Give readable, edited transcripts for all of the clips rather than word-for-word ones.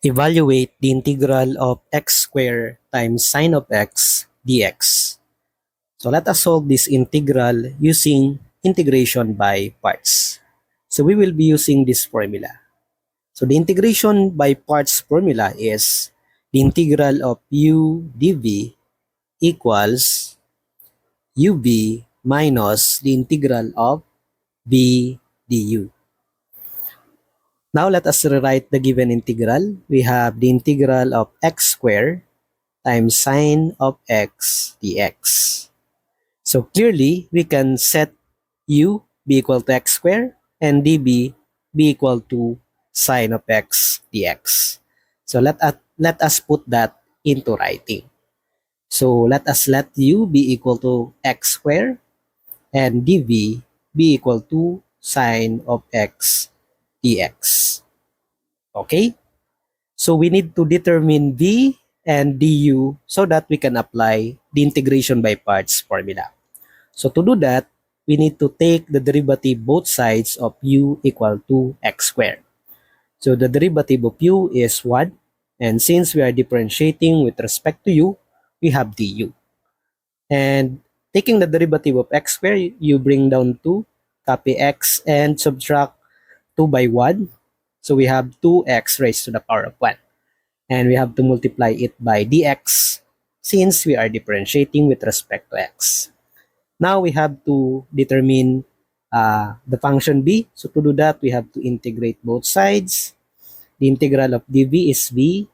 Evaluate the integral of x squared times sine of x dx. So let us solve this integral using integration by parts. So we will be using this formula. So the integration by parts formula is the integral of u dv equals ub minus the integral of b du. Now let us rewrite the given integral. We have the integral of x squared times sine of x dx. So clearly, we can set u be equal to x squared and db be equal to sine of x dx. So let us put that into writing. So let us let u be equal to x squared and dv be equal to sine of x dx. Okay? So we need to determine v and du so that we can apply the integration by parts formula. So to do that, we need to take the derivative both sides of u equal to x squared. So the derivative of u is 1, and since we are differentiating with respect to u, we have du. And taking the derivative of x squared, you bring down 2, copy x, and subtract 2 by 1. So we have 2x raised to the power of 1. And we have to multiply it by dx since we are differentiating with respect to x. Now we have to determine the function b. So to do that, we have to integrate both sides. The integral of dv is v,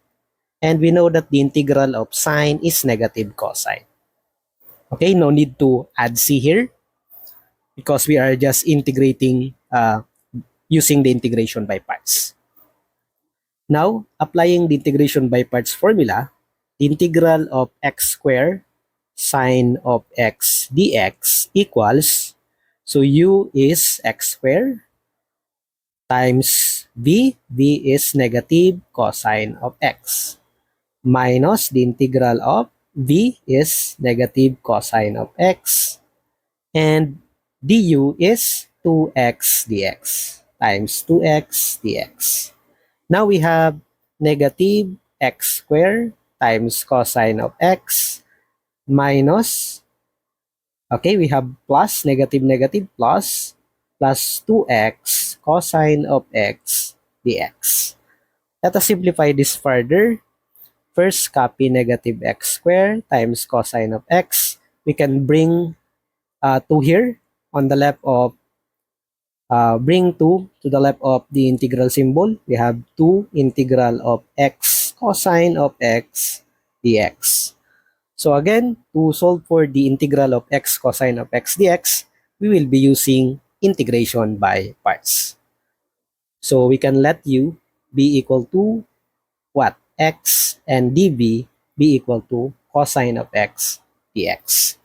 and we know that the integral of sine is negative cosine. Okay, no need to add c here because we are just integrating using the integration by parts. Now, applying the integration by parts formula, the integral of x squared sine of x dx equals, so u is x squared times v is negative cosine of x, minus the integral of v is negative cosine of x, and du is 2x dx times 2x dx. Now we have negative x squared times cosine of x minus, okay, we have plus, negative, negative, plus 2x cosine of x dx. Let us simplify this further. First, copy negative x squared times cosine of x. We can bring 2 here on the left of, bring 2 to the left of the integral symbol. We have 2 integral of x cosine of x dx. So again, to solve for the integral of x cosine of x dx, we will be using integration by parts. So we can let u be equal to what? X, and dv be equal to cosine of x dx.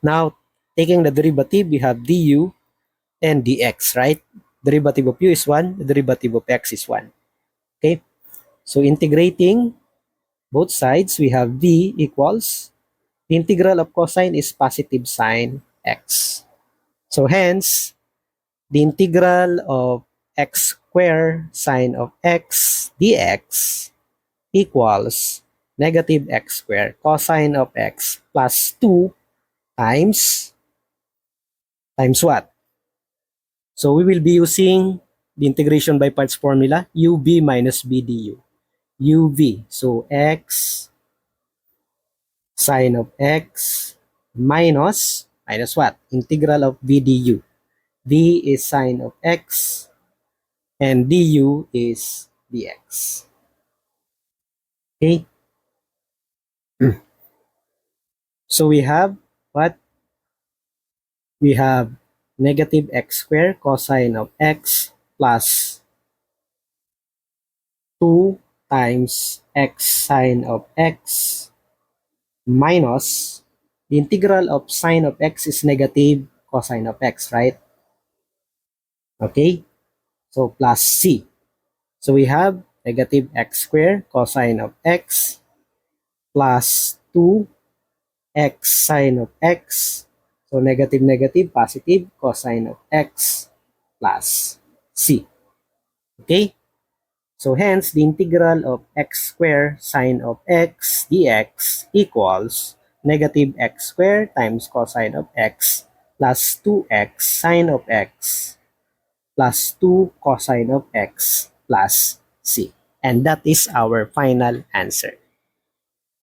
Now, taking the derivative, we have du and dx, right? Derivative of u is 1, the derivative of x is 1. Okay? So integrating both sides, we have v equals, the integral of cosine is positive sine x. So hence, the integral of x squared sine of x dx equals negative x squared cosine of x plus 2 times what? So we will be using the integration by parts formula, ub minus b du. uv, so x sine of x minus what? Integral of v du. v is sine of x and du is dx. Okay? So we have what? We have negative x squared cosine of x plus 2 times x sine of x minus the integral of sine of x is negative cosine of x, right? Okay? So plus c. So we have negative x squared cosine of x plus 2x sine of x. So negative, negative, positive, cosine of x plus c. Okay? So hence, the integral of x squared sine of x dx equals negative x squared times cosine of x plus 2x sine of x plus 2 cosine of x plus c. And that is our final answer.